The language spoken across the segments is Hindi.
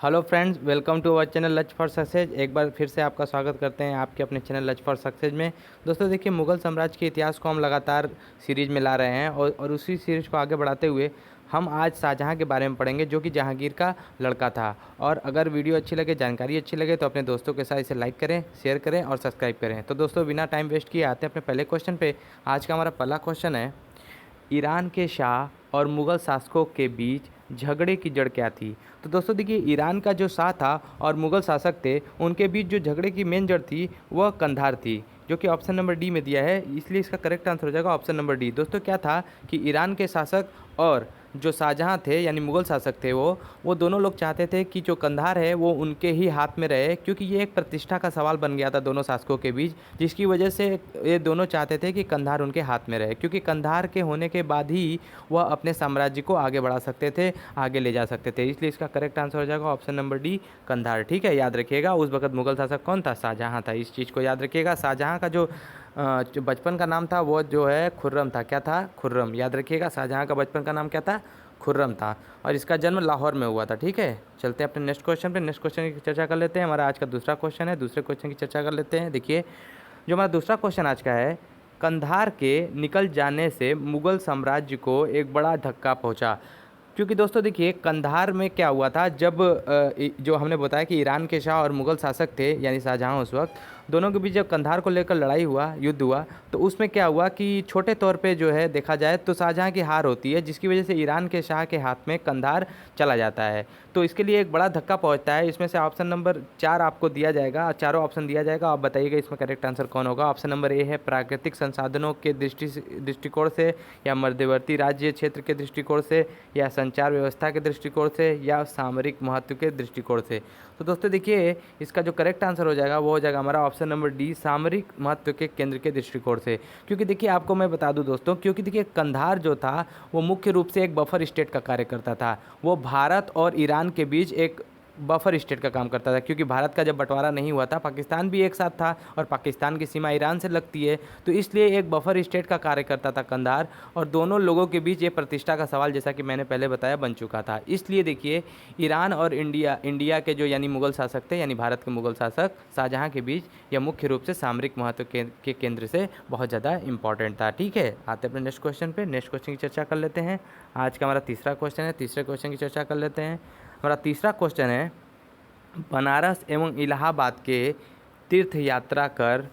Hello friends, welcome to our channel लच फॉर सक्सेस। एक बार फिर से आपका स्वागत करते हैं आपके अपने चैनल लच फॉर सक्सेस में। दोस्तों देखिए, मुग़ल साम्राज्य के इतिहास को हम लगातार सीरीज़ में ला रहे हैं और उसी सीरीज़ को आगे बढ़ाते हुए हम आज शाहजहाँ के बारे में पढ़ेंगे, जो कि जहांगीर का लड़का था। और अगर वीडियो अच्छी लगे, जानकारी अच्छी लगे, तो अपने दोस्तों के साथ इसे लाइक करें, शेयर करें और सब्सक्राइब करें। तो दोस्तों बिना टाइम वेस्ट किए आते हैं अपने पहले क्वेश्चन पे। आज का हमारा पहला क्वेश्चन है, ईरान के शाह और मुग़ल शासकों के बीच झगड़े की जड़ क्या थी। तो दोस्तों देखिए, ईरान का जो शाह था और मुग़ल शासक थे, उनके बीच जो झगड़े की मेन जड़ थी वह कंधार थी, जो कि ऑप्शन नंबर डी में दिया है। इसलिए इसका करेक्ट आंसर हो जाएगा ऑप्शन नंबर डी। दोस्तों क्या था कि ईरान के शासक और जो शाहजहाँ थे यानी मुग़ल शासक थे, वो दोनों लोग चाहते थे कि जो कंधार है वो उनके ही हाथ में रहे, क्योंकि ये एक प्रतिष्ठा का सवाल बन गया था दोनों शासकों के बीच, जिसकी वजह से ये दोनों चाहते थे कि कंधार उनके हाथ में रहे, क्योंकि कंधार के होने के बाद ही वह अपने साम्राज्य को आगे बढ़ा सकते थे, आगे ले जा सकते थे। इसलिए इसका करेक्ट आंसर हो जाएगा ऑप्शन नंबर डी, कंधार। ठीक है, याद रखिएगा उस वक्त मुग़ल शासक कौन था? शाहजहाँ था। इस चीज़ को याद रखिएगा। शाहजहाँ का जो बचपन का नाम था वो जो है खुर्रम था। क्या था? खुर्रम। याद रखिएगा, शाहजहाँ का बचपन का नाम क्या था? खुर्रम था। और इसका जन्म लाहौर में हुआ था। ठीक है, चलते हैं अपने नेक्स्ट क्वेश्चन पे। नेक्स्ट क्वेश्चन की चर्चा कर लेते हैं। हमारा आज का दूसरा क्वेश्चन है, दूसरे क्वेश्चन की चर्चा कर लेते हैं। देखिए, जो हमारा दूसरा क्वेश्चन आज का है, कंधार के निकल जाने से मुग़ल साम्राज्य को एक बड़ा धक्का पहुंचा। क्योंकि दोस्तों देखिए, कंधार में क्या हुआ था, जब जो हमने बताया कि ईरान के शाह और मुग़ल शासक थे यानी शाहजहाँ, उस वक्त दोनों के बीच जब कंधार को लेकर लड़ाई हुआ, युद्ध हुआ, तो उसमें क्या हुआ कि छोटे तौर पे जो है देखा जाए तो शाहजहाँ की हार होती है, जिसकी वजह से ईरान के शाह के हाथ में कंधार चला जाता है। तो इसके लिए एक बड़ा धक्का पहुंचता है। इसमें से ऑप्शन नंबर 4 आपको दिया जाएगा, चारों ऑप्शन दिया जाएगा। आप बताइएगा इसमें करेक्ट आंसर कौन होगा। ऑप्शन नंबर ए है प्राकृतिक संसाधनों के दृष्टिकोण से, या मध्यवर्ती राज्य क्षेत्र के दृष्टिकोण से, या संचार व्यवस्था के दृष्टिकोण से, या सामरिक महत्व के दृष्टिकोण से। तो दोस्तों देखिए, इसका जो करेक्ट आंसर हो जाएगा वो हो जाएगा हमारा ऑप्शन नंबर डी, सामरिक महत्व के केंद्र के दृष्टिकोण से। क्योंकि देखिए, आपको मैं बता दूं दोस्तों, क्योंकि देखिए कंधार जो था वो मुख्य रूप से एक बफर स्टेट का कार्य करता था। वो भारत और ईरान के बीच एक बफर स्टेट का काम करता था, क्योंकि भारत का जब बंटवारा नहीं हुआ था, पाकिस्तान भी एक साथ था और पाकिस्तान की सीमा ईरान से लगती है, तो इसलिए एक बफर स्टेट का कार्य करता था कंधार। और दोनों लोगों के बीच ये प्रतिष्ठा का सवाल, जैसा कि मैंने पहले बताया, बन चुका था। इसलिए देखिए, ईरान और इंडिया के जो यानी मुग़ल शासक थे, यानी भारत के मुग़ल शासक शाहजहाँ के बीच यह मुख्य रूप से सामरिक महत्व के केंद्र से बहुत ज़्यादा इंपॉर्टेंट था। ठीक है, आते हैं अपने नेक्स्ट क्वेश्चन पे। नेक्स्ट क्वेश्चन की चर्चा कर लेते हैं। आज का हमारा तीसरा क्वेश्चन है, तीसरे क्वेश्चन की चर्चा कर लेते हैं। हमारा तीसरा क्वेश्चन है, बनारस एवं इलाहाबाद के तीर्थ यात्रा कर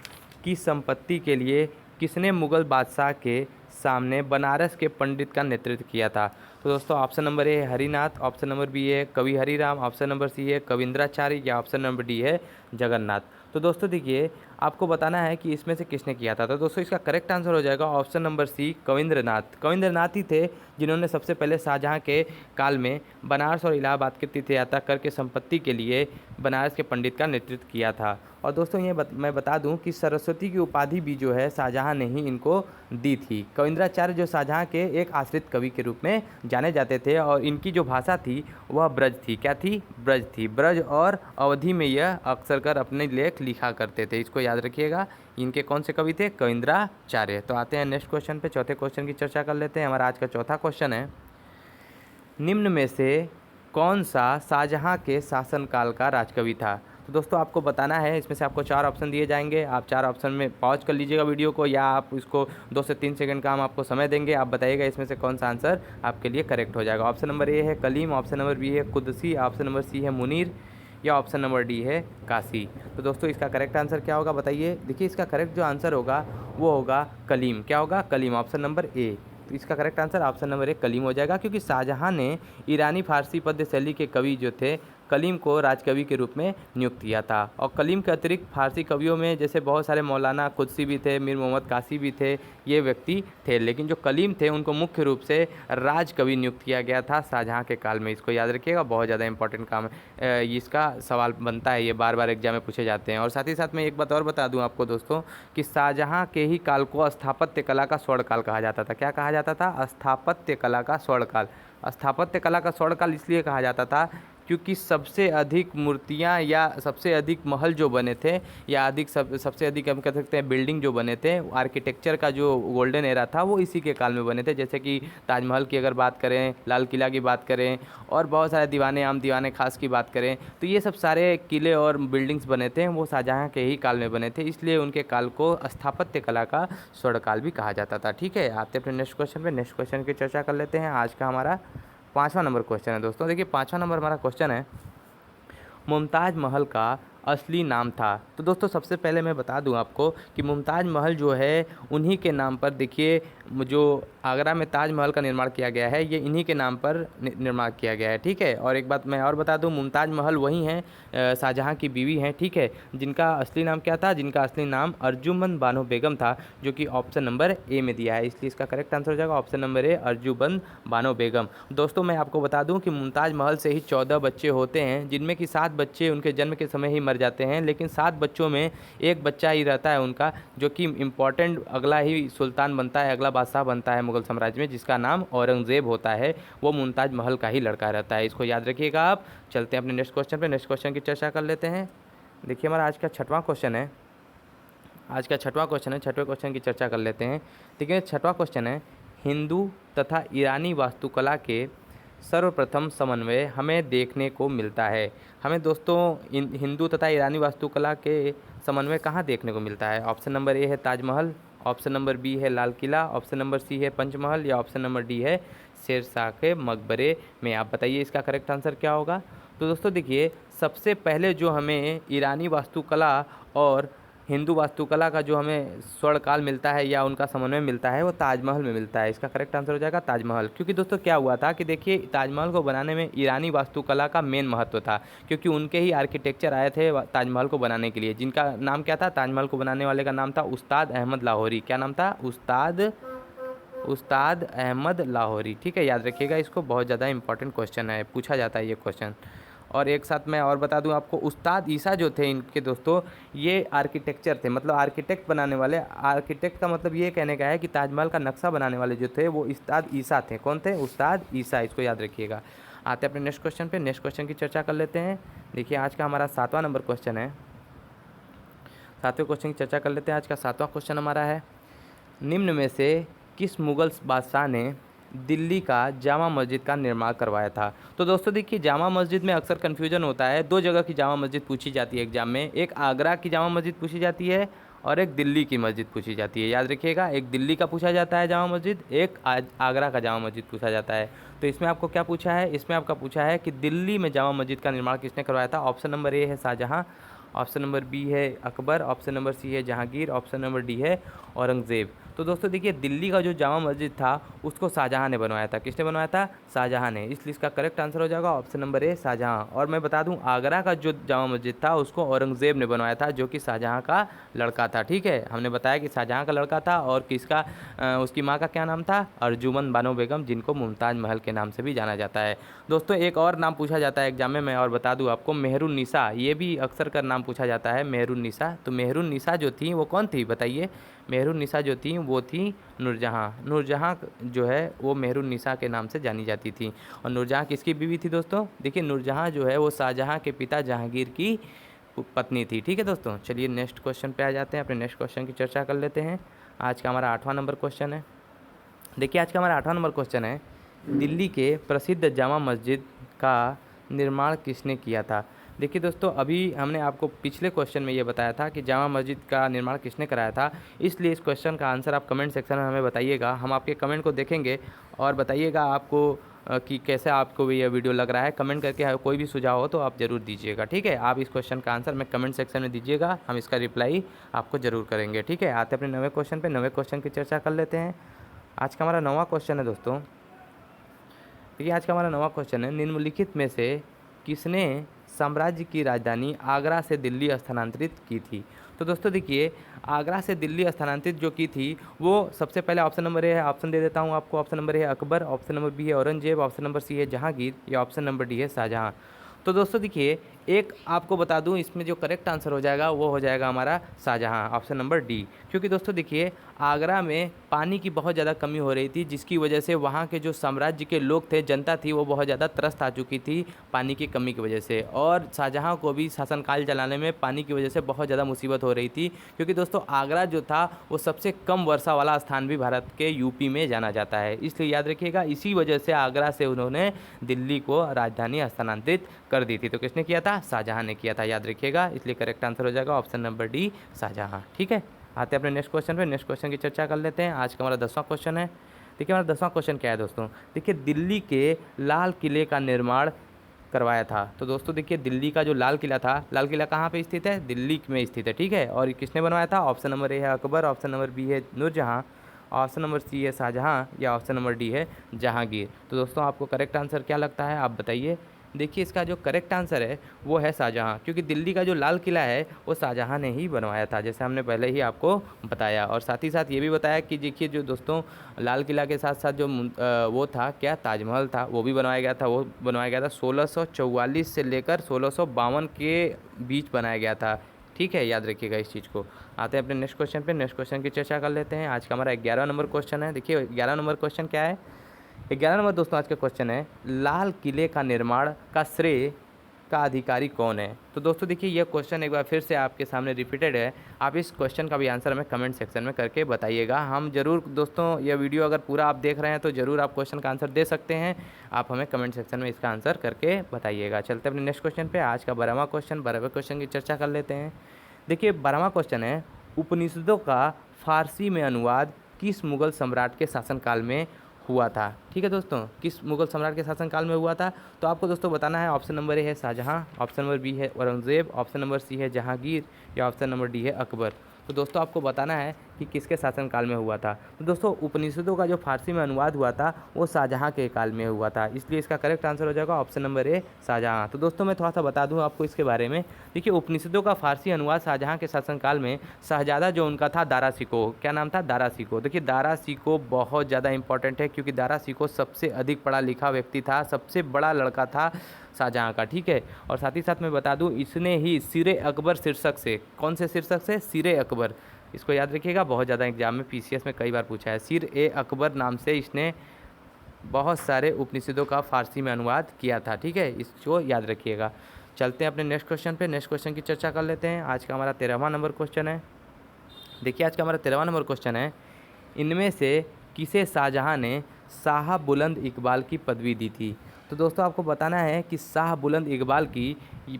की संपत्ति के लिए किसने मुग़ल बादशाह के सामने बनारस के पंडित का नेतृत्व किया था। तो दोस्तों ऑप्शन नंबर ए है हरिनाथ, ऑप्शन नंबर बी है कवि हरिराम, ऑप्शन नंबर सी है कविंद्राचार्य, या ऑप्शन नंबर डी है जगन्नाथ। तो दोस्तों देखिए, आपको बताना है कि इसमें से किसने किया था। तो दोस्तों इसका करेक्ट आंसर हो जाएगा ऑप्शन नंबर सी, कविंद्रनाथ। कविंद्रनाथ ही थे जिन्होंने सबसे पहले शाहजहाँ के काल में बनारस और इलाहाबाद के तीर्थ यात्रा करके संपत्ति के लिए बनारस के पंडित का नेतृत्व किया था। और दोस्तों मैं बता दूं कि सरस्वती की उपाधि भी जो है शाहजहाँ ने ही इनको दी थी। कविंद्राचार्य जो शाहजहाँ के एक आश्रित कवि के रूप में जाने जाते थे, और इनकी जो भाषा थी वह ब्रज थी। क्या थी? ब्रज थी। ब्रज और अवधि में यह अक्सर कर अपने लेख लिखा करते थे। इसको याद रखिएगा। इनके कौन से कवि थे? कविंद्राचार्य। तो आते हैं नेक्स्ट क्वेश्चन पे, चौथे क्वेश्चन की चर्चा कर लेते हैं। हमारा आज का चौथा क्वेश्चन है, निम्न में से कौन सा शाहजहाँ के शासनकाल का राजकवि था। तो दोस्तों आपको बताना है, इसमें से आपको 4 ऑप्शन दिए जाएंगे। आप 4 ऑप्शन में पॉज कर लीजिएगा वीडियो को, या आप इसको 2 से 3 सेकंड का हम आपको समय देंगे। आप बताइएगा इसमें से कौन सा आंसर आपके लिए करेक्ट हो जाएगा। ऑप्शन नंबर ए है कलीम, ऑप्शन नंबर बी है कुदसी, ऑप्शन नंबर सी है मुनीर, या ऑप्शन नंबर डी है काशी। तो दोस्तों इसका करेक्ट आंसर क्या होगा बताइए। देखिए, इसका करेक्ट जो आंसर होगा वो होगा कलीम। क्या होगा? Kalim, option number A. तो इसका correct answer option number A Kalim हो जाएगा, क्योंकि शाहजहाँ ने ईरानी फारसी पद्य शैली के कवि जो थे कलीम को राजकवि के रूप में नियुक्त किया था। और कलीम के अतिरिक्त फारसी कवियों में जैसे बहुत सारे मौलाना कुदसी भी थे, मीर मोहम्मद कासी भी थे, ये व्यक्ति थे, लेकिन जो कलीम थे उनको मुख्य रूप से राजकवि नियुक्त किया गया था शाहजहाँ के काल में। इसको याद रखिएगा, बहुत ज़्यादा इंपॉर्टेंट काम है। इसका सवाल बनता है, ये बार बार एग्जाम में पूछे जाते हैं। और साथ ही साथ मैं एक बात और बता दूँ आपको दोस्तों, कि शाहजहाँ के ही काल को स्थापत्य कला का स्वर्णकाल कहा जाता था। क्या कहा जाता था? स्थापत्य कला का स्वर्णकाल। स्थापत्य कला का स्वर्णकाल इसलिए कहा जाता था क्योंकि सबसे अधिक मूर्तियाँ या सबसे अधिक महल जो बने थे या सबसे अधिक हम कह सकते हैं बिल्डिंग जो बने थे, आर्किटेक्चर का जो गोल्डन एरा था वो इसी के काल में बने थे। जैसे कि ताजमहल की अगर बात करें, लाल किला की बात करें और बहुत सारे दीवाने आम दीवाने खास की बात करें, तो ये सब सारे किले और बिल्डिंग्स बने थे वो शाहजहाँ के ही काल में बने थे, इसलिए उनके काल को स्थापत्य कला का स्वर्णकाल भी कहा जाता था। ठीक है, आते अपने नेक्स्ट क्वेश्चन पे। नेक्स्ट क्वेश्चन की चर्चा कर लेते हैं। आज का हमारा 5वां नंबर क्वेश्चन है दोस्तों। देखिए 5वां नंबर हमारा क्वेश्चन है, मुमताज़ महल का असली नाम था। तो दोस्तों सबसे पहले मैं बता दूं आपको कि मुमताज़ महल जो है उन्हीं के नाम पर, देखिए जो आगरा में ताजमहल का निर्माण किया गया है ये इन्हीं के नाम पर निर्माण किया गया है। ठीक है, और एक बात मैं और बता दूं, मुमताज़ महल वही हैं, शाहजहाँ की बीवी हैं। ठीक है, जिनका असली नाम क्या था, जिनका असली नाम अर्जुमंद बानो बेगम था, जो कि ऑप्शन नंबर ए में दिया है, इसलिए इसका करेक्ट आंसर हो जाएगा option number A, Arjumand Bano Begum. दोस्तों मैं आपको बता दूं कि मुमताज़ महल से ही 14 बच्चे होते हैं, जिनमें कि 7 बच्चे उनके जन्म के समय ही मर जाते हैं, लेकिन 7 बच्चों में एक बच्चा ही रहता है उनका, जो कि इम्पॉर्टेंट अगला ही सुल्तान बनता है, अगला बादशाह बनता है मुगल साम्राज्य में, जिसका नाम औरंगज़ेब होता है। वो मुमताज़ महल का ही लड़का रहता है, इसको याद रखिएगा आप। चलते हैं अपने नेक्स्ट क्वेश्चन पे। नेक्स्ट क्वेश्चन की चर्चा कर लेते हैं। देखिए हमारा आज का 6वां क्वेश्चन है। आज का 6वां क्वेश्चन है, 6वें क्वेश्चन की चर्चा कर लेते हैं। देखिए 6वां क्वेश्चन है, हिंदू तथा ईरानी वास्तुकला के सर्वप्रथम समन्वय हमें देखने को मिलता है। हमें दोस्तों हिंदू तथा ईरानी वास्तुकला के समन्वय कहाँ देखने को मिलता है? ऑप्शन नंबर ए है ताजमहल, ऑप्शन नंबर बी है Lal Qila, option number C है पंचमहल, या ऑप्शन नंबर डी है शेरशाह के मकबरे में। आप बताइए इसका करेक्ट आंसर क्या होगा? तो दोस्तों देखिए सबसे पहले जो हमें ईरानी वास्तुकला और हिंदू वास्तुकला का जो हमें स्वर्णकाल मिलता है या उनका समन्वय मिलता है वो ताजमहल में मिलता है। इसका करेक्ट आंसर हो जाएगा ताजमहल। क्योंकि दोस्तों क्या हुआ था कि देखिए ताजमहल को बनाने में ईरानी वास्तुकला का मेन महत्व था, क्योंकि उनके ही आर्किटेक्चर आए थे ताजमहल को बनाने के लिए, जिनका नाम क्या था, ताजमहल को बनाने वाले का नाम था उस्ताद अहमद लाहौरी। क्या नाम था? उस्ताद अहमद लाहौरी। ठीक है, याद रखिएगा इसको, बहुत ज़्यादा इंपॉर्टेंट क्वेश्चन है, पूछा जाता है ये क्वेश्चन। और एक साथ मैं और बता दूं आपको, उस्ताद ईसा जो थे इनके दोस्तों, ये आर्किटेक्चर थे, मतलब आर्किटेक्ट बनाने वाले। आर्किटेक्ट का मतलब ये कहने का है कि ताजमहल का नक्शा बनाने वाले जो थे वो उस्ताद ईसा थे। कौन थे? उस्ताद ईसा, इसको याद रखिएगा। आते हैं अपने नेक्स्ट क्वेश्चन पे। नेक्स्ट क्वेश्चन की चर्चा कर लेते हैं। देखिए आज का हमारा 7वां नंबर क्वेश्चन है। 7वें क्वेश्चन की चर्चा कर लेते हैं। आज का 7वां क्वेश्चन हमारा है, निम्न में से किस मुगल बादशाह ने दिल्ली का जामा मस्जिद का निर्माण करवाया था? तो दोस्तों देखिए जामा मस्जिद में अक्सर कन्फ्यूजन होता है, 2 जगह की जामा मस्जिद पूछी जाती है एग्जाम में, एक आगरा की जामा मस्जिद पूछी जाती है और एक दिल्ली की मस्जिद पूछी जाती है। याद रखिएगा, एक दिल्ली का पूछा जाता है जामा मस्जिद, एक आगरा का जामा मस्जिद पूछा जाता है। तो इसमें आपको क्या पूछा है? इसमें आपका पूछा है कि दिल्ली में जामा मस्जिद का निर्माण किसने करवाया था? ऑप्शन नंबर ए है शाहजहाँ, ऑप्शन नंबर बी है अकबर, ऑप्शन नंबर सी है जहांगीर, ऑप्शन नंबर डी है औरंगज़ेब। तो दोस्तों देखिए दिल्ली का जो जामा मस्जिद था उसको शाहजहाँ ने बनवाया था। किसने बनवाया था? शाहजहाँ ने, इसलिए इसका करेक्ट आंसर हो जाएगा ऑप्शन नंबर ए शाहजहाँ। और मैं बता दूं आगरा का जो जामा मस्जिद था उसको औरंगज़ेब ने बनवाया था, जो कि शाहजहाँ का लड़का था। ठीक है, हमने बताया कि शाहजहाँ का लड़का था और किसका उसकी माँ का क्या नाम था? अर्जुमंद बानो बेगम, जिनको मुमताज़ महल के नाम से भी जाना जाता है। दोस्तों एक और नाम पूछा जाता है एग्जाम में, मैं और बता दूँ आपको, मेहरुन्निसा, ये भी अक्सर कर नाम पूछा जाता है मेहरुन्निसा। तो मेहरुन्निसा जो थी वो कौन थी बताइए? मेहरुन्निसा जो थी वो थी नूरजहाँ। नूरजहाँ जो है वो मेहरुन्निसा के नाम से जानी जाती थी। और नूरजहाँ किसकी बीवी थी दोस्तों? देखिए नूरजहाँ जो है वो शाहजहाँ के पिता जहांगीर की पत्नी थी। ठीक है दोस्तों, चलिए नेक्स्ट क्वेश्चन पे आ जाते हैं, अपने नेक्स्ट क्वेश्चन की चर्चा कर लेते हैं। आज का हमारा 8वां नंबर क्वेश्चन है। देखिए आज का हमारा 8वां नंबर क्वेश्चन है, दिल्ली के प्रसिद्ध जामा मस्जिद का निर्माण किसने किया था? देखिए दोस्तों अभी हमने आपको पिछले क्वेश्चन में ये बताया था कि जामा मस्जिद का निर्माण किसने कराया था, इसलिए इस क्वेश्चन का आंसर आप कमेंट सेक्शन में हमें बताइएगा। हम आपके कमेंट को देखेंगे और बताइएगा आपको कि कैसे आपको ये वीडियो लग रहा है। कमेंट करके कोई भी सुझाव हो तो आप ज़रूर दीजिएगा। ठीक है, आप इस क्वेश्चन का आंसर में कमेंट सेक्शन में दीजिएगा, हम इसका रिप्लाई आपको ज़रूर करेंगे। ठीक है, आते अपने 9वें क्वेश्चन पर। 9वें क्वेश्चन की चर्चा कर लेते हैं। आज का हमारा 9वां क्वेश्चन है दोस्तों। देखिए आज का हमारा 9वां क्वेश्चन है, निम्नलिखित में से किसने साम्राज्य की राजधानी आगरा से दिल्ली स्थानांतरित की थी? तो दोस्तों देखिए आगरा से दिल्ली स्थानांतरित जो की थी वो सबसे पहले ऑप्शन नंबर ए है, ऑप्शन दे देता हूँ आपको, ऑप्शन नंबर ए है अकबर, ऑप्शन नंबर बी है औरंगजेब, ऑप्शन नंबर सी है जहांगीर, या ऑप्शन नंबर डी है शाहजहाँ। तो दोस्तों देखिए एक आपको बता दूं इसमें जो करेक्ट आंसर हो जाएगा वो हो जाएगा हमारा शाहजहाँ, ऑप्शन नंबर डी। क्योंकि दोस्तों देखिए आगरा में पानी की बहुत ज़्यादा कमी हो रही थी, जिसकी वजह से वहाँ के जो साम्राज्य के लोग थे, जनता थी, वो बहुत ज़्यादा त्रस्त आ चुकी थी पानी की कमी की वजह से। और शाहजहाँ को भी शासनकाल चलाने में पानी की वजह से बहुत ज़्यादा मुसीबत हो रही थी, क्योंकि दोस्तों आगरा जो था वो सबसे कम वर्षा वाला स्थान भी भारत के यूपी में जाना जाता है। इसलिए याद रखिएगा, इसी वजह से आगरा से उन्होंने दिल्ली को राजधानी स्थानांतरित कर दी थी। तो किसने किया था? शाहजहाँ ने किया था, याद रखिएगा। इसलिए करेक्ट आंसर हो जाएगा ऑप्शन नंबर डी, शाहजहाँ। ठीक है, आते हैं अपने नेक्स्ट क्वेश्चन पे। नेक्स्ट क्वेश्चन की चर्चा कर लेते हैं। आज का हमारा 10वां क्वेश्चन है। देखिए हमारा 10वां क्वेश्चन क्या है दोस्तों? देखिए दिल्ली के लाल किले का निर्माण करवाया था। तो दोस्तों देखिए दिल्ली का जो लाल किला था, लाल किला कहाँ पे स्थित है? दिल्ली में स्थित है। ठीक है, और ये किसने बनवाया था? ऑप्शन नंबर ए है अकबर, ऑप्शन नंबर बी है नूरजहाँ, ऑप्शन नंबर सी है शाहजहाँ, या ऑप्शन नंबर डी है जहांगीर। तो दोस्तों आपको करेक्ट आंसर क्या लगता है, आप बताइए। देखिए इसका जो करेक्ट आंसर है वो है शाहजहाँ, क्योंकि दिल्ली का जो लाल किला है वो शाहजहाँ ने ही बनवाया था, जैसे हमने पहले ही आपको बताया। और साथ ही साथ ये भी बताया कि देखिए जो दोस्तों लाल किला के साथ साथ जो वो था क्या, ताजमहल था, वो भी बनवाया गया था। वो बनवाया गया था 1644 से लेकर 1652 के बीच बनाया गया था। ठीक है, याद रखिएगा इस चीज़ को। आते हैं अपने नेक्स्ट क्वेश्चन पे। नेक्स्ट क्वेश्चन की चर्चा कर लेते हैं। आज का हमारा 11वां नंबर क्वेश्चन है। देखिए 11वां नंबर क्वेश्चन क्या है? 11 नंबर दोस्तों आज का क्वेश्चन है, लाल किले का निर्माण का श्रेय का अधिकारी कौन है? तो दोस्तों देखिए यह क्वेश्चन एक बार फिर से आपके सामने रिपीटेड है। आप इस क्वेश्चन का भी आंसर हमें कमेंट सेक्शन में करके बताइएगा। हम जरूर दोस्तों यह वीडियो अगर पूरा आप देख रहे हैं तो ज़रूर आप क्वेश्चन का आंसर दे सकते हैं। आप हमें कमेंट सेक्शन में इसका आंसर करके बताइएगा। चलते हैं अपने नेक्स्ट क्वेश्चन पर। आज का 12वां क्वेश्चन, 12वें क्वेश्चन की चर्चा कर लेते हैं। देखिए 12वां क्वेश्चन है, उपनिषदों का फारसी में अनुवाद किस मुगल सम्राट के शासनकाल में हुआ था? ठीक है दोस्तों, किस मुगल सम्राट के शासनकाल में हुआ था? तो आपको दोस्तों बताना है। ऑप्शन नंबर ए है शाहजहाँ, ऑप्शन नंबर बी है औरंगजेब, ऑप्शन नंबर सी है जहांगीर, या ऑप्शन नंबर डी है अकबर। तो दोस्तों आपको बताना है कि किसके शासनकाल में हुआ था। तो दोस्तों उपनिषदों का जो फारसी में अनुवाद हुआ था वो शाहजहाँ के काल में हुआ था, इसलिए इसका करेक्ट आंसर हो जाएगा ऑप्शन नंबर ए, शाहजहाँ। तो दोस्तों मैं थोड़ा सा बता दूं आपको इसके बारे में। देखिए उपनिषदों का फारसी अनुवाद शाहजहाँ के शासनकाल में, शहजादा जो उनका था दारा शिकोह, क्या नाम था? दारा शिकोह। देखिए दारा शिकोह बहुत ज़्यादा इंपॉर्टेंट है, क्योंकि दारा शिकोह सबसे अधिक पढ़ा लिखा व्यक्ति था, सबसे बड़ा लड़का था शाहजहाँ का। ठीक है, और साथ ही साथ मैं बता दूं इसने ही सिरे अकबर शीर्षक से, कौन से शीर्षक से? सिरे अकबर। इसको याद रखिएगा, बहुत ज़्यादा एग्जाम में पीसीएस में कई बार पूछा है। सिर ए अकबर नाम से इसने बहुत सारे उपनिषदों का फारसी में अनुवाद किया था। ठीक है, इसको याद रखिएगा। चलते हैं अपने नेक्स्ट क्वेश्चन पे। नेक्स्ट क्वेश्चन की चर्चा कर लेते हैं। आज का हमारा 13वां नंबर क्वेश्चन है। देखिए आज का हमारा 13वां नंबर क्वेश्चन है, इनमें से किसे शाहजहाँ ने शाह बुलंद इकबाल की पदवी दी थी? तो दोस्तों आपको बताना है कि शाह बुलंद इकबाल की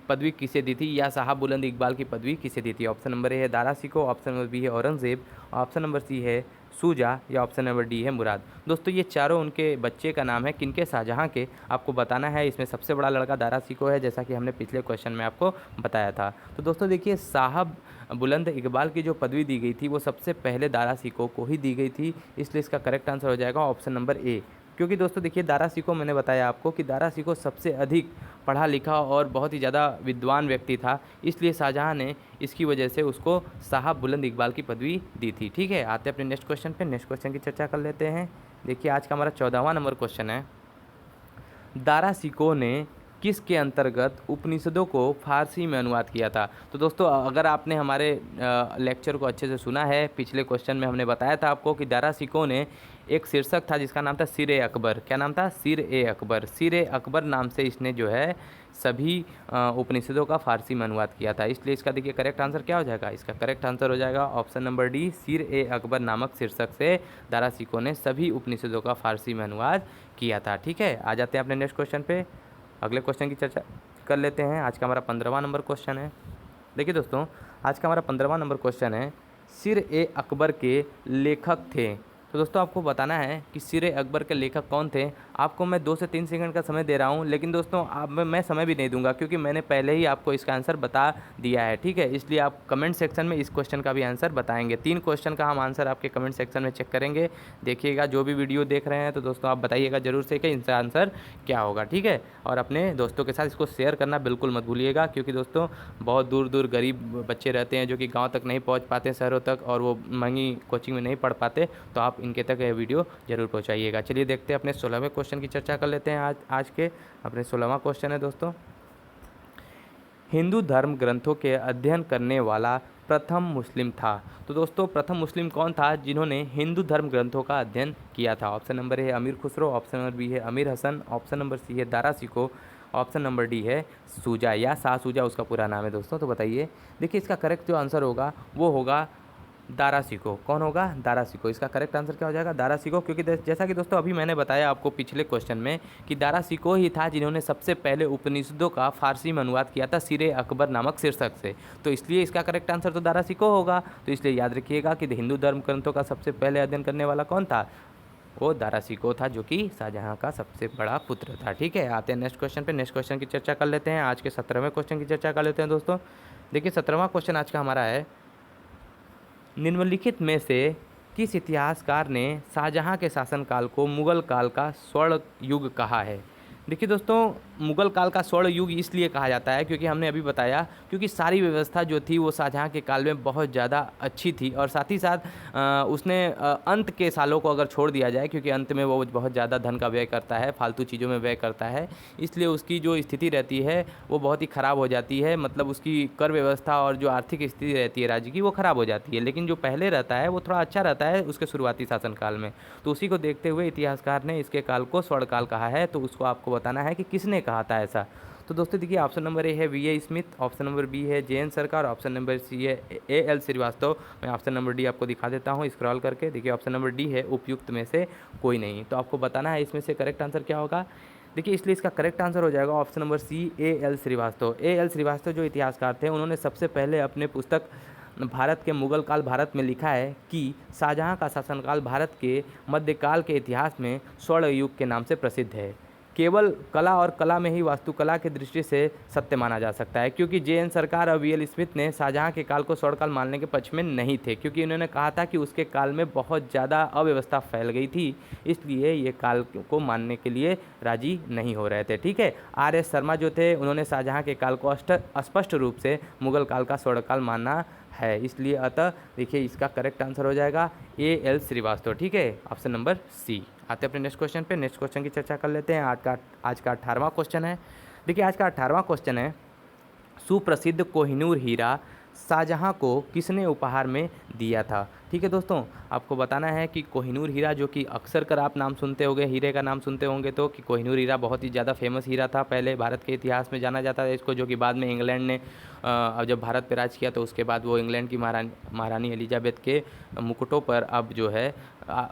पदवी किसे दी थी, या शाह बुलंद इकबाल की पदवी किसे दी थी। ऑप्शन नंबर ए है Dara Shikoh, option number B है औरंगजेब, ऑप्शन नंबर सी है सूजा, या ऑप्शन नंबर डी है मुराद। दोस्तों ये चारों उनके बच्चे का नाम है, किनके? शाहजहाँ के। आपको बताना है इसमें सबसे बड़ा लड़का दारा शिकोह है, जैसा कि हमने पिछले क्वेश्चन में आपको बताया था। तो दोस्तों देखिए शाह बुलंद इकबाल की जो पदवी दी गई थी वो सबसे पहले दारा शिकोह को ही दी गई थी, इसलिए इसका करेक्ट आंसर हो जाएगा ऑप्शन नंबर ए। क्योंकि दोस्तों देखिए दारा शिकोह, मैंने बताया आपको कि दारा शिकोह सबसे अधिक पढ़ा लिखा और बहुत ही ज़्यादा विद्वान व्यक्ति था, इसलिए शाहजहाँ ने इसकी वजह से उसको शाह बुलंद इकबाल की पदवी दी थी। ठीक है, आते हैं अपने नेक्स्ट क्वेश्चन पे। नेक्स्ट क्वेश्चन की चर्चा कर लेते हैं। देखिए आज का हमारा 14वां नंबर क्वेश्चन है, दारा शिकोह ने किसके अंतर्गत उपनिषदों को फारसी में अनुवाद किया था? तो दोस्तों अगर आपने हमारे लेक्चर को अच्छे से सुना है, पिछले क्वेश्चन में हमने बताया था आपको कि दारा शिकोह ने एक शीर्षक था जिसका नाम था सिर ए अकबर। क्या नाम था? सिर ए अकबर। सिर ए अकबर नाम से इसने जो है सभी उपनिषदों का फारसी में अनुवाद किया था, इसलिए इसका देखिए करेक्ट आंसर क्या हो जाएगा? इसका करेक्ट आंसर हो जाएगा ऑप्शन नंबर डी, सिर ए अकबर नामक शीर्षक से दारा शिकोह ने सभी उपनिषदों का फारसी में अनुवाद किया था। ठीक है, आ जाते हैं अपने नेक्स्ट क्वेश्चन पे। अगले क्वेश्चन की चर्चा कर लेते हैं। आज का हमारा 15वां नंबर क्वेश्चन है। देखिए दोस्तों आज का हमारा 15वां नंबर क्वेश्चन है, सिर ए अकबर के लेखक थे। तो दोस्तों आपको बताना है कि सिर ए अकबर के लेखक कौन थे। आपको मैं 2 से 3 सेकंड का समय दे रहा हूं, लेकिन दोस्तों अब मैं समय भी नहीं दूंगा, क्योंकि मैंने पहले ही आपको इसका आंसर बता दिया है। ठीक है, इसलिए आप कमेंट सेक्शन में इस क्वेश्चन का भी आंसर बताएंगे। 3 क्वेश्चन का हम आंसर आपके कमेंट सेक्शन में चेक करेंगे। देखिएगा जो भी वीडियो देख रहे हैं तो दोस्तों आप बताइएगा जरूर से कि इनका आंसर क्या होगा। ठीक है, और अपने दोस्तों के साथ इसको शेयर करना बिल्कुल मत भूलिएगा, क्योंकि दोस्तों बहुत दूर दूर गरीब बच्चे रहते हैं जो कि गाँव तक नहीं पहुँच पाते, शहरों तक, और वो महंगी कोचिंग में नहीं पढ़ पाते, तो आप इनके तक यह वीडियो जरूर पहुंचाइएगा। चलिए देखते हैं अपने 16वें क्वेश्चन की चर्चा कर लेते हैं। आज के अपने 16वां क्वेश्चन है दोस्तों, हिंदू धर्म ग्रंथों के अध्ययन करने वाला प्रथम मुस्लिम था? तो दोस्तों प्रथम मुस्लिम कौन था जिन्होंने हिंदू धर्म ग्रंथों का अध्ययन किया था? ऑप्शन नंबर ए है अमीर खुसरो, ऑप्शन नंबर बी है अमीर हसन, ऑप्शन नंबर सी है Dara Shikoh, option number D है सूजा या शाह सूजा उसका पूरा नाम है दोस्तों। तो बताइए, देखिए इसका करेक्ट जो आंसर होगा वो होगा दारा शिकोह। कौन होगा? दारा शिकोह। इसका करेक्ट आंसर क्या हो जाएगा? दारा शिकोह, क्योंकि जैसा कि दोस्तों अभी मैंने बताया आपको पिछले क्वेश्चन में कि दारा शिकोह ही था जिन्होंने सबसे पहले उपनिषदों का फारसी में अनुवाद किया था सिरे अकबर नामक शीर्षक से। तो इसलिए इसका करेक्ट आंसर तो दारा शिकोह होगा। तो इसलिए याद रखिएगा कि हिंदू धर्म ग्रंथों का सबसे पहले अध्ययन करने वाला कौन था? वो दारा शिकोह था, जो कि शाहजहाँ का सबसे बड़ा पुत्र था। ठीक है, आते हैं नेक्स्ट क्वेश्चन पे। नेक्स्ट क्वेश्चन की चर्चा कर लेते हैं। आज के 17वें क्वेश्चन की चर्चा कर लेते हैं दोस्तों। देखिए 17वां क्वेश्चन आज का हमारा है, निम्नलिखित में से किस इतिहासकार ने शाहजहाँ के शासनकाल को मुगल काल का स्वर्ण युग कहा है? देखिए दोस्तों, मुगल काल का स्वर्ण युग इसलिए कहा जाता है क्योंकि हमने अभी बताया, क्योंकि सारी व्यवस्था जो थी वो शाहजहाँ के काल में बहुत ज़्यादा अच्छी थी, और साथ ही साथ उसने अंत के सालों को अगर छोड़ दिया जाए, क्योंकि अंत में वो बहुत ज़्यादा धन का व्यय करता है, फालतू चीज़ों में व्यय करता है, इसलिए उसकी जो स्थिति रहती है वो बहुत ही ख़राब हो जाती है। मतलब उसकी कर व्यवस्था और जो आर्थिक स्थिति रहती है राज्य की वो ख़राब हो जाती है। लेकिन जो पहले रहता है वो थोड़ा अच्छा रहता है उसके शुरुआती शासनकाल में। तो उसी को देखते हुए इतिहासकार ने इसके काल को स्वर्ण काल कहा है। तो उसको आपको बताना है कि किसने कहा था ऐसा। तो दोस्तों देखिए, ऑप्शन नंबर ए है VA. Smith, option number B है JN. Sarkar, option number C है ए.एल. श्रीवास्तव। मैं ऑप्शन नंबर डी आपको दिखा देता हूँ स्क्रॉल करके। देखिए ऑप्शन नंबर डी है उपयुक्त में से कोई नहीं। तो आपको बताना है इसमें से करेक्ट आंसर क्या होगा। देखिए इसलिए इसका करेक्ट आंसर हो जाएगा option number C AL. Srivastava. AL. Srivastava जो इतिहासकार थे, उन्होंने सबसे पहले अपने पुस्तक भारत के मुगल काल भारत में लिखा है कि शाहजहाँ का शासनकाल भारत के मध्यकाल के इतिहास में स्वर्ण युग के नाम से प्रसिद्ध है। केवल कला और कला में ही वास्तुकला की दृष्टि से सत्य माना जा सकता है, क्योंकि जे.एन. सरकार और वी.एल. स्मिथ ने शाहजहाँ के काल को स्वर्णकाल मानने के पक्ष में नहीं थे, क्योंकि उन्होंने कहा था कि उसके काल में बहुत ज़्यादा अव्यवस्था फैल गई थी, इसलिए ये काल को मानने के लिए राजी नहीं हो रहे थे। ठीक है, आर.एस. शर्मा जो थे, उन्होंने शाहजहाँ के काल को स्पष्ट रूप से मुगल काल का स्वर्णकाल माना है, इसलिए अतः देखिए इसका करेक्ट आंसर हो जाएगा ए.एल. श्रीवास्तव। ठीक है, ऑप्शन नंबर सी। आते हैं अपने नेक्स्ट क्वेश्चन पे। नेक्स्ट क्वेश्चन की चर्चा कर लेते हैं। आज का 18वां क्वेश्चन है। देखिए आज का 18वां क्वेश्चन है, सुप्रसिद्ध कोहिनूर हीरा शाहजहाँ को किसने उपहार में दिया था? ठीक है दोस्तों, आपको बताना है कि कोहिनूर हीरा, जो कि अक्सर कर आप नाम सुनते होंगे, हीरे का नाम सुनते होंगे, तो कि कोहिनूर हीरा बहुत ही ज़्यादा फेमस हीरा था, पहले भारत के इतिहास में जाना जाता था इसको, जो कि बाद में इंग्लैंड ने अब जब भारत पे राज किया तो उसके बाद वो इंग्लैंड की महारानी एलिजाबेथ के मुकुटों पर अब जो है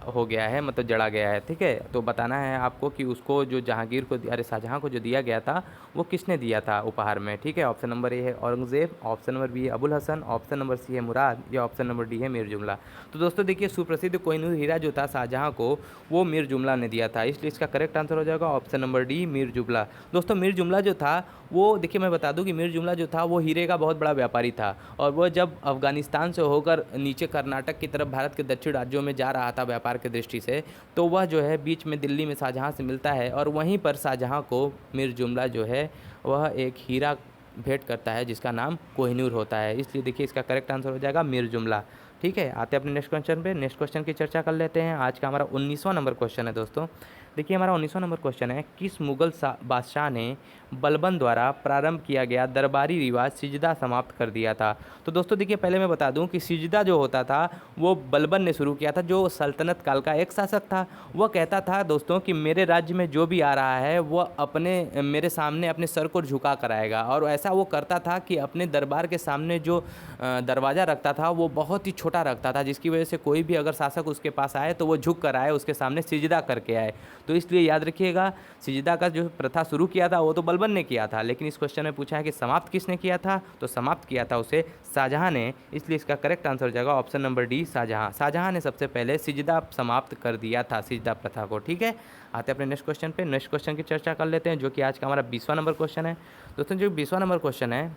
हो गया है, मतलब जड़ा गया है। ठीक है, तो बताना है आपको कि उसको जो जहांगीर को, अरे शाहजहाँ को जो दिया गया था वो किसने दिया था उपहार में। ठीक है, ऑप्शन नंबर ए है औरंगज़ेब, ऑप्शन नंबर बी है Abul Hasan, option number C है मुराद, या ऑप्शन नंबर डी है मीर जुमला। तो दोस्तों देखिए, सुप्रसिद्ध कोहिनूर हीरा जो था शाहजहाँ को, वो मीर जुमला ने दिया था, इसलिए इसका करेक्ट आंसर हो जाएगा ऑप्शन नंबर डी मीर जुमला। दोस्तों मीर जुमला जो था वो, देखिए मैं बता दूं कि मीर जुमला जो था वो हीरे का बहुत बड़ा व्यापारी था, और वो जब अफगानिस्तान से होकर नीचे कर्नाटक की तरफ भारत के दक्षिण राज्यों में जा रहा था व्यापार की दृष्टि से, तो वह जो है बीच में दिल्ली में शाहजहाँ से मिलता है, और वहीं पर शाहजहाँ को मीर जुमला जो है वह एक हीरा भेंट करता है जिसका नाम कोहिनूर होता है, इसलिए देखिए इसका करेक्ट आंसर हो जाएगा मीर जुमला। ठीक है, आते हैं अपने नेक्स्ट क्वेश्चन पे। नेक्स्ट क्वेश्चन की चर्चा कर लेते हैं। आज का हमारा 19वां नंबर क्वेश्चन है दोस्तों। देखिए हमारा 19वां नंबर क्वेश्चन है, किस मुगल बादशाह ने बलबन द्वारा प्रारंभ किया गया दरबारी रिवाज सिजदा समाप्त कर दिया था? तो दोस्तों देखिए, पहले मैं बता दूं कि सिजदा जो होता था वो बलबन ने शुरू किया था, जो सल्तनत काल का एक शासक था। वह कहता था दोस्तों कि मेरे राज्य में जो भी आ रहा है वह मेरे सामने अपने सर को झुका कर आएगा, और ऐसा वो करता था कि अपने दरबार के सामने जो दरवाज़ा रखता था वो बहुत ही छोटा रखता था, जिसकी वजह से कोई भी अगर शासक उसके पास आए तो वो झुक कर आए, उसके सामने सिजदा करके आए। तो इसलिए याद रखिएगा, सिजदा का जो प्रथा शुरू किया था वो तो बलबन ने किया था, लेकिन इस क्वेश्चन में पूछा है कि समाप्त किसने किया था, तो समाप्त किया था उसे शाहजहाँ ने, इसलिए इसका करेक्ट आंसर हो जाएगा option number D Shahjahan. Shahjahan ने सबसे पहले सिजदा समाप्त कर दिया था, सिजदा प्रथा को। ठीक है, आते हैं अपने नेक्स्ट क्वेश्चन पे। नेक्स्ट क्वेश्चन की चर्चा कर लेते हैं, जो कि आज का हमारा 20वां नंबर क्वेश्चन है। दोस्तों जो 20वां नंबर क्वेश्चन है,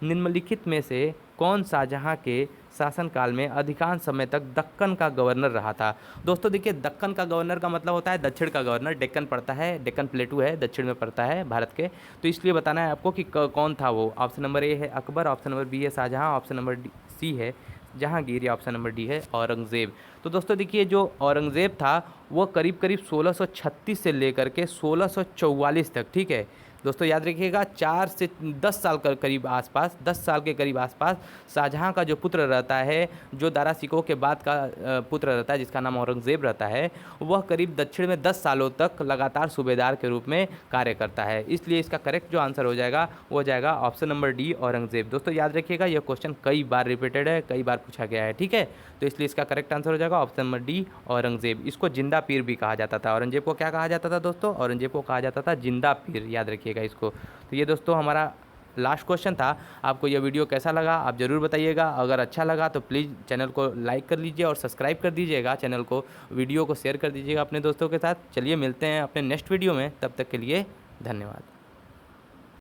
निम्नलिखित में से कौन शाहजहाँ के शासनकाल में अधिकांश समय तक दक्कन का गवर्नर रहा था? दोस्तों देखिए, दक्कन का गवर्नर का मतलब होता है दक्षिण का गवर्नर, डेक्कन पड़ता है, डेक्कन प्लेटू है, दक्षिण में पड़ता है भारत के। तो इसलिए बताना है आपको कि कौन था वो। ऑप्शन नंबर ए है अकबर, ऑप्शन नंबर बी है शाहजहाँ, ऑप्शन नंबर सी है जहांगीर, या ऑप्शन नंबर डी है औरंगज़ेब। तो दोस्तों देखिए, जो औरंगज़ेब था वो करीब करीब 1636 से लेकर के 1644 तक, ठीक है दोस्तों याद रखिएगा 4 से 10 साल के करीब आसपास, 10 साल के करीब आसपास शाहजहाँ का जो पुत्र रहता है, जो दारा शिकोह के बाद का पुत्र रहता है जिसका नाम औरंगज़ेब रहता है, वह करीब दक्षिण में 10 सालों तक लगातार सूबेदार के रूप में कार्य करता है। इसलिए इसका करेक्ट जो आंसर हो जाएगा वो हो जाएगा ऑप्शन नंबर डी औरंगज़ेब। दोस्तों याद रखिएगा यह क्वेश्चन कई बार रिपीटेड है, कई बार पूछा गया है, ठीक है। तो इसलिए इसका करेक्ट आंसर हो जाएगा ऑप्शन नंबर डी औरंगज़ेब। इसको जिंदा पीर भी कहा जाता था। औरंगज़ेब को क्या कहा जाता था दोस्तों? औरंगज़ेब को कहा जाता था जिंदा पीर, याद रखिएगा इसको। तो ये दोस्तों हमारा लास्ट क्वेश्चन था। आपको यह वीडियो कैसा लगा आप ज़रूर बताइएगा। अगर अच्छा लगा तो प्लीज़ चैनल को लाइक कर लीजिए और सब्सक्राइब कर दीजिएगा चैनल को, वीडियो को शेयर कर दीजिएगा अपने दोस्तों के साथ। चलिए मिलते हैं अपने नेक्स्ट वीडियो में, तब तक के लिए धन्यवाद।